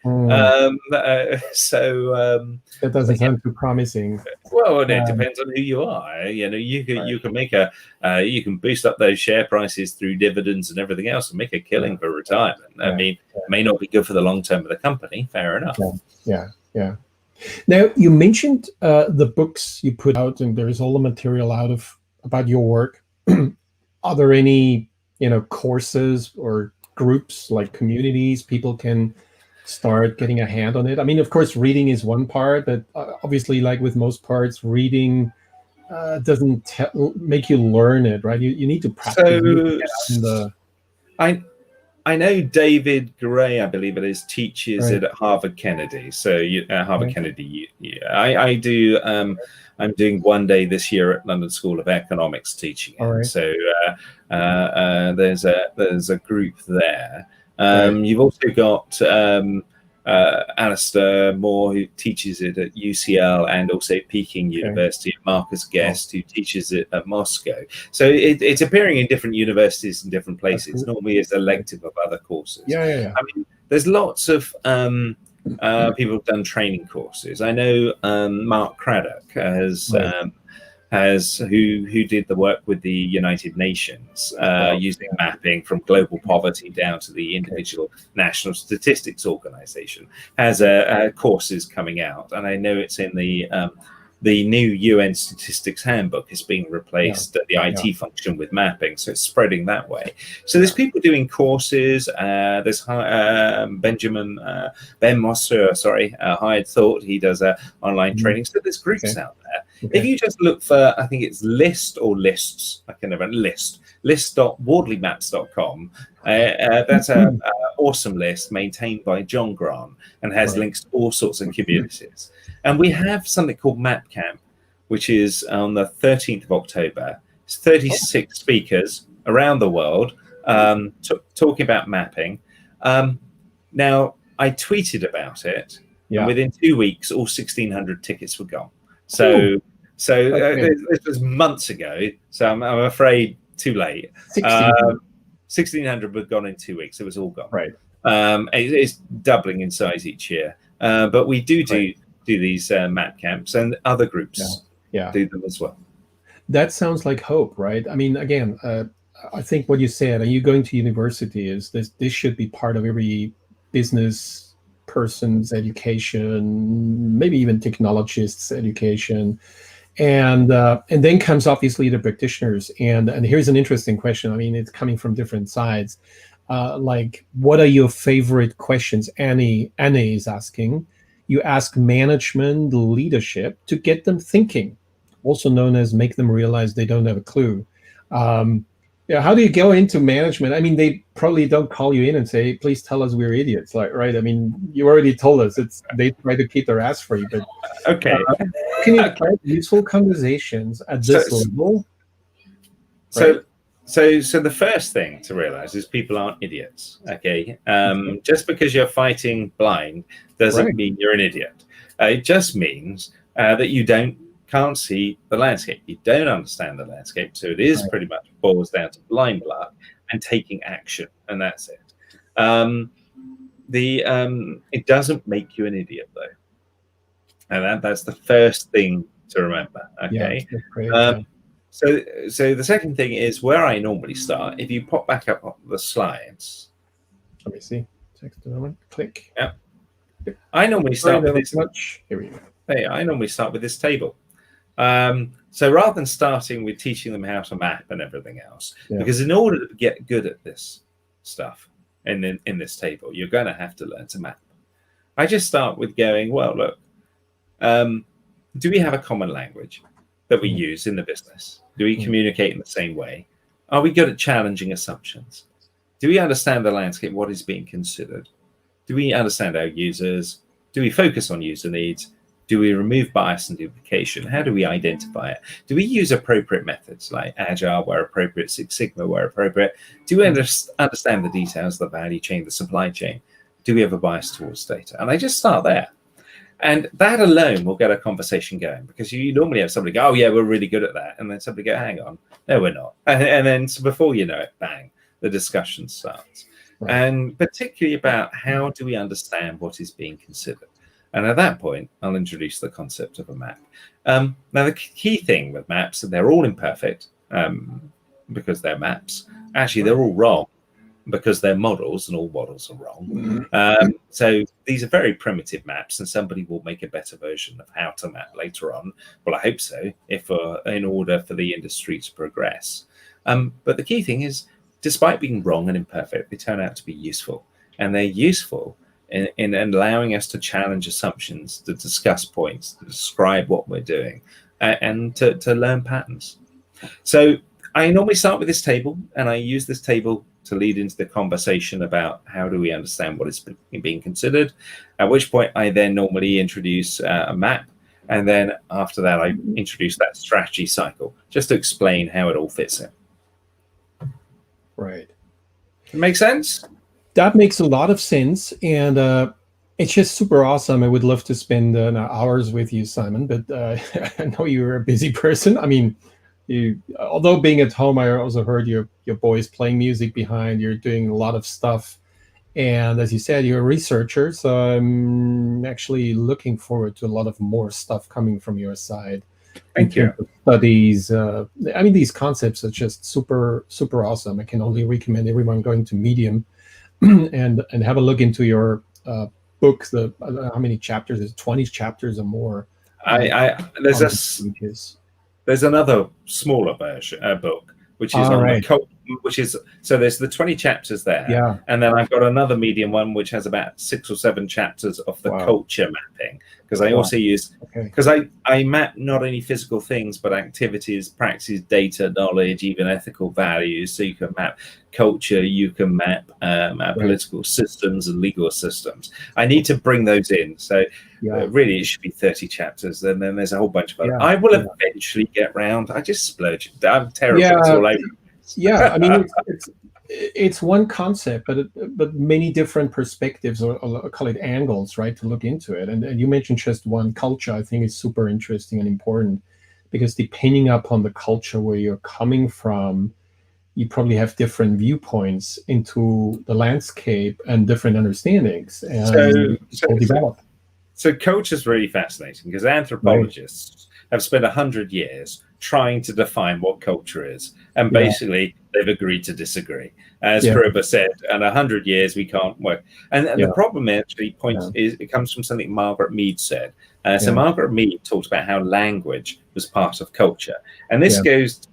That doesn't sound too promising. Well, it depends on who you are. You know, you can make you can boost up those share prices through dividends and everything else and make a killing for retirement. I mean, it may not be good for the long term of the company. Fair enough. Yeah. Now, you mentioned the books you put out, and there's all the material about your work. Are there any, courses or groups, like communities, people can start getting a hand on it? I mean, of course, reading is one part, but obviously, like with most parts, reading doesn't make you learn it, right? You need to practice. I know David Gray, I believe it is, teaches it at Harvard Kennedy. So Harvard Kennedy. I do. I'm doing one day this year at London School of Economics teaching it. So there's a group there. You've also got Alistair Moore, who teaches it at UCL and also Peking University, and Marcus Guest, who teaches it at Moscow. So it's appearing in different universities and different places, normally as elective of other courses. I mean, there's lots of people who've done training courses. I know Mark Craddock who did the work with the United Nations using mapping from global poverty down to the individual National Statistics Organization, has courses coming out, and I know it's in the new UN Statistics Handbook is being replaced the IT function with mapping, so it's spreading that way. So there's people doing courses. There's Ben Mosser, Hired Thought. He does online training. So there's groups out there. If you just look for, I think it's list or lists. I can never list.wardleymaps.com. That's an awesome list maintained by John Grant and has links to all sorts of communities. And we have something called Map Camp, which is on the 13th of October. It's 36 speakers around the world talking about mapping. Now, I tweeted about it, and within 2 weeks, all 1,600 tickets were gone. So this was months ago. So I'm afraid too late. 1,600 were gone in 2 weeks. It was all gone. It's doubling in size each year. But we do these map camps, and other groups do them as well. That sounds like hope, right? I mean, again, I think what you said, are you going to university, is this should be part of every business person's education, maybe even technologists' education. And then comes obviously the practitioners. And here's an interesting question. I mean, it's coming from different sides. Like, what are your favorite questions? Annie is asking. You ask management, leadership, to get them thinking, also known as make them realize they don't have a clue. How do you go into management? I mean, they probably don't call you in and say, please tell us we're idiots, right? I mean, you already told us they try to keep their ass free, but can you have useful conversations at this level? So the first thing to realize is people aren't idiots. Okay, just because you're fighting blind doesn't mean you're an idiot. It just means that you can't see the landscape. You don't understand the landscape. So it is pretty much boils down to blind luck and taking action, and that's it. It doesn't make you an idiot though, and that's the first thing to remember. Okay. So the second thing is where I normally start. If you pop back up on the slides. Let me see. Text a moment. Click. Yeah. I normally start with this. Here we go. Hey, I normally start with this table. So rather than starting with teaching them how to map and everything else, because in order to get good at this stuff in this table, you're going to have to learn to map. I just start with going, well, look, do we have a common language that we use in the business? Do we communicate in the same way? Are we good at challenging assumptions? Do we understand the landscape, what is being considered? Do we understand our users? Do we focus on user needs? Do we remove bias and duplication? How do we identify it? Do we use appropriate methods like Agile where appropriate, Six Sigma where appropriate? Do we understand the details, the value chain, the supply chain? Do we have a bias towards data? And I just start there. And that alone will get a conversation going, because you normally have somebody go, oh, yeah, we're really good at that. And then somebody go, hang on, no, we're not. And then so before you know it, bang, the discussion starts. Right. And particularly about how do we understand what is being considered. And at that point, I'll introduce the concept of a map. Now, the key thing with maps, they're all imperfect because they're maps. Actually, they're all wrong because they're models, and all models are wrong. So these are very primitive maps, and somebody will make a better version of how to map later on. Well, I hope so, if in order for the industry to progress. But the key thing is, despite being wrong and imperfect, they turn out to be useful. And they're useful in allowing us to challenge assumptions, to discuss points, to describe what we're doing, and to learn patterns. So I normally start with this table, and I use this table to lead into the conversation about how do we understand what is being considered, at which point I then normally introduce a map. And then after that, I introduce that strategy cycle just to explain how it all fits in. Right. Make sense? That makes a lot of sense, and it's just super awesome. I would love to spend hours with you, Simon, but I know you're a busy person. I mean, although being at home, I also heard your boys playing music behind. You're doing a lot of stuff, and as you said, you're a researcher. So I'm actually looking forward to a lot of more stuff coming from your side. Thank you. Studies. I mean, these concepts are just super, super awesome. I can only recommend everyone going to Medium and have a look into your book. How many chapters? There's 20 chapters or more. There's another smaller version book, which is so there's the 20 chapters there, and then I've got another medium one which has about 6 or 7 chapters of the culture mapping, because I also use because I map not only physical things but activities, practices, data, knowledge, even ethical values. So you can map culture, you can map political systems and legal systems. I need to bring those in. So really, it should be 30 chapters, and then there's a whole bunch of other. I will eventually get round. I just splurge. I'm terrible. It's all over. Yeah, I mean, it's one concept, but many different perspectives, or I'll call it angles, right, to look into it. And you mentioned just one, culture. I think is super interesting and important, because depending upon the culture where you're coming from, you probably have different viewpoints into the landscape and different understandings, and develop. So culture is really fascinating, because anthropologists have spent 100 years trying to define what culture is, and basically they've agreed to disagree. As Kruber said, in 100 years we can't work. And the problem actually is it comes from something Margaret Mead said. So Margaret Mead talked about how language was part of culture, and this goes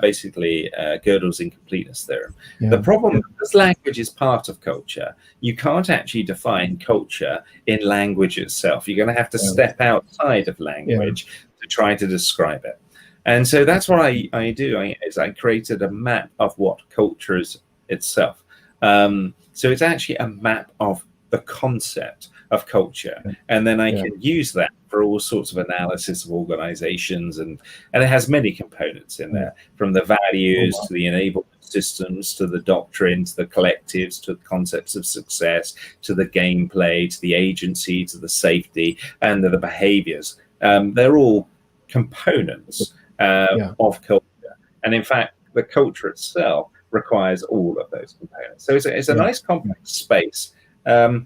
basically Gödel's incompleteness theorem. The problem is, language is part of culture. You can't actually define culture in language itself. You're going to have to step outside of language to try to describe it. And so that's what I do. I created a map of what culture is itself. So it's actually a map of the concept of culture, and then I can use that for all sorts of analysis of organizations, and it has many components in there, from the values to the enablement systems, to the doctrine, to the collectives, to the concepts of success, to the gameplay, to the agency, to the safety, and to the behaviors. They're all components of culture, and in fact the culture itself requires all of those components. So it's a nice complex space. But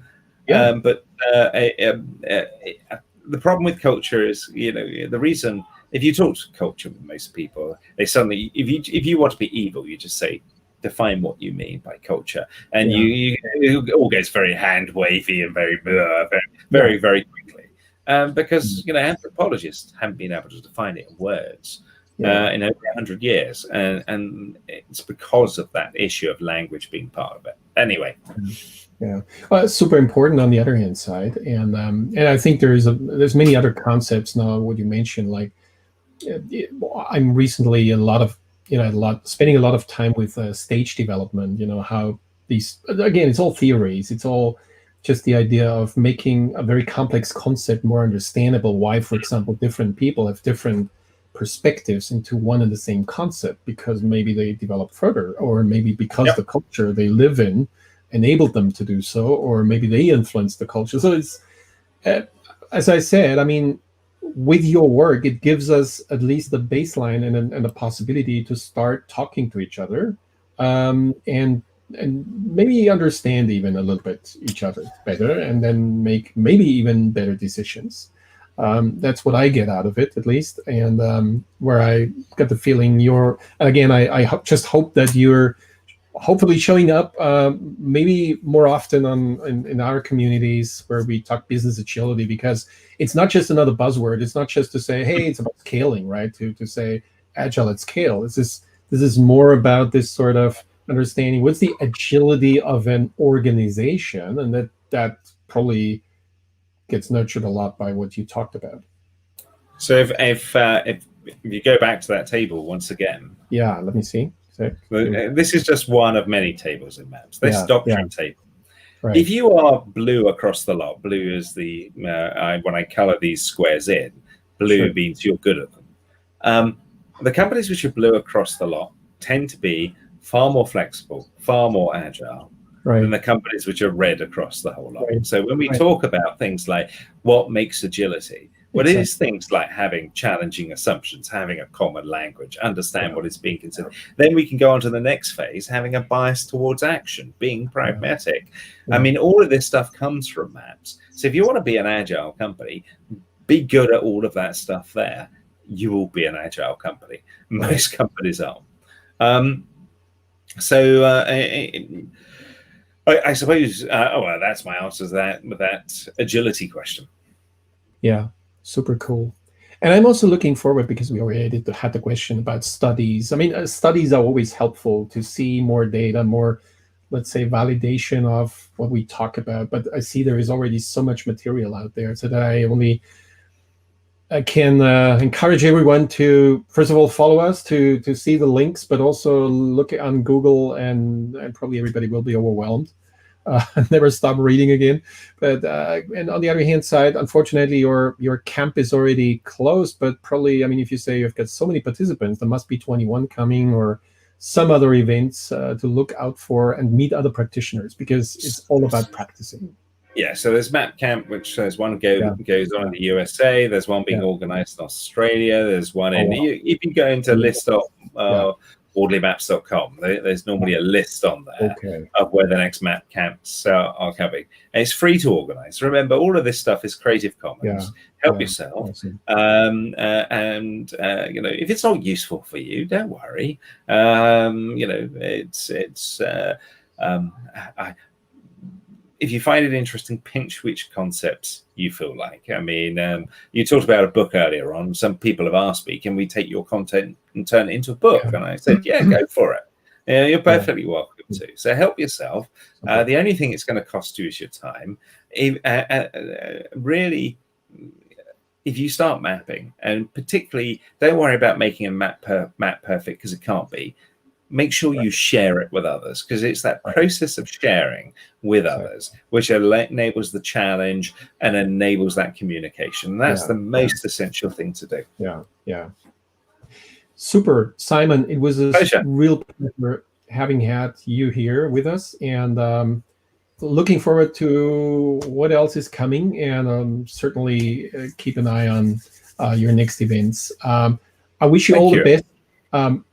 the problem with culture is, the reason, if you talk to culture with most people, they suddenly, if you want to be evil, you just say, define what you mean by culture, and it all gets very hand wavy and very quickly, because anthropologists haven't been able to define it in words in over 100 years, and it's because of that issue of language being part of it. Anyway. Well, it's super important on the other hand side, and I think there's many other concepts now. What you mentioned, like I'm recently spending a lot of time with stage development. How these, again, it's all theories. It's all just the idea of making a very complex concept more understandable. Why, for example, different people have different perspectives into one and the same concept, because maybe they developed further, or maybe because Yep. the culture they live in enabled them to do so, or maybe they influenced the culture. So it's, uh, as I said, I mean, with your work, it gives us at least the baseline and a possibility to start talking to each other, and maybe understand even a little bit each other better, and then make maybe even better decisions. That's what I get out of it, at least, and where I got the feeling you're. Again, just hope that you're hopefully showing up maybe more often in our communities where we talk business agility, because it's not just another buzzword. It's not just to say, hey, it's about scaling, right? To say agile at scale. This is more about this sort of understanding what's the agility of an organization, and that probably gets nurtured a lot by what you talked about. So if you go back to that table once again, Yeah, let me see. this is just one of many tables in maps. This doctrine table. Right. If you are blue across the lot, blue is the when I color these squares in, blue means you're good at them. The companies which are blue across the lot tend to be far more flexible, far more agile than the companies which are red across the whole lot. So when we talk about things like what makes agility, well, it is things like having challenging assumptions, having a common language, understand what is being considered. Then we can go on to the next phase, having a bias towards action, being pragmatic. I mean, all of this stuff comes from maps. So if you want to be an agile company, be good at all of that stuff there. You will be an agile company. Most companies aren't. I suppose, well, that's my answer to that agility question. Yeah, super cool. And I'm also looking forward, because we already had the question about studies. I mean, studies are always helpful to see more data, more, let's say, validation of what we talk about. But I see there is already so much material out there, so that I can encourage everyone to, first of all, follow us to see the links, but also look on Google, and probably everybody will be overwhelmed. Never stop reading again. But and on the other hand side, unfortunately, your camp is already closed. But probably, I mean, if you say you've got so many participants, there must be 21 coming, or some other events to look out for, and meet other practitioners, because it's all about practicing. Yeah, so there's Map Camp, which there's one goes on in the USA. There's one being organized in Australia. There's one in. You can go into list of wardleymaps.com. There's normally a list on there of where the next Map Camps are coming. And it's free to organize. Remember, all of this stuff is Creative Commons. Help yourself. Awesome. And if it's not useful for you, don't worry. If you find it interesting, pinch which concepts you feel like. I mean, you talked about a book earlier on. Some people have asked me, can we take your content and turn it into a book? And I said, yeah, go for it. You're perfectly welcome to. So help yourself. The only thing it's going to cost you is your time. Really, if you start mapping, and particularly, don't worry about making a map perfect, because it can't be. Make sure you share it with others, because it's that process of sharing with others which enables the challenge and enables that communication. That's the most essential thing to do. Yeah. Super, Simon. It was a real pleasure having had you here with us, and looking forward to what else is coming, and certainly keep an eye on your next events. I wish you all the best.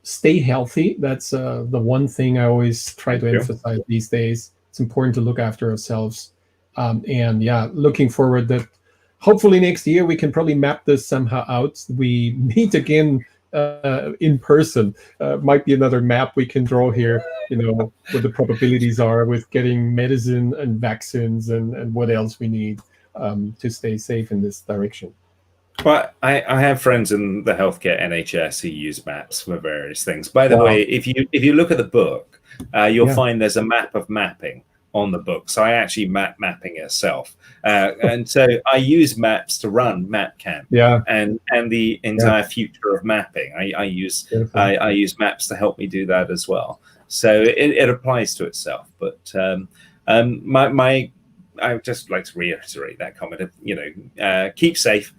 Stay healthy. That's the one thing I always try to emphasize these days. It's important to look after ourselves. And looking forward that hopefully next year we can probably map this somehow out. We meet again in person. Might be another map we can draw here, what the probabilities are with getting medicine and vaccines, and what else we need to stay safe in this direction. Well, I have friends in the healthcare NHS who use maps for various things. By the way, if you look at the book, you'll find there's a map of mapping on the book. So I actually mapping itself, and so I use maps to run MapCamp. Yeah. And the entire future of mapping. I use maps to help me do that as well. So it applies to itself. But I would just like to reiterate that comment of, keep safe,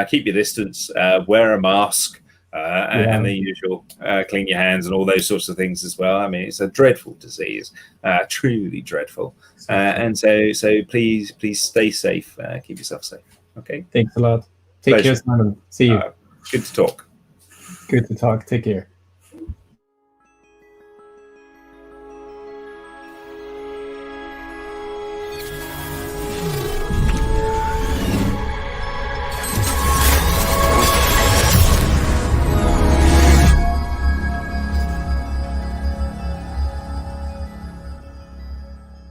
keep your distance, wear a mask, and the usual clean your hands and all those sorts of things as well. I mean, it's a dreadful disease, truly dreadful. And so please stay safe, keep yourself safe. Okay. Thanks a lot. Take care, Simon. See you. Good to talk. Good to talk. Take care.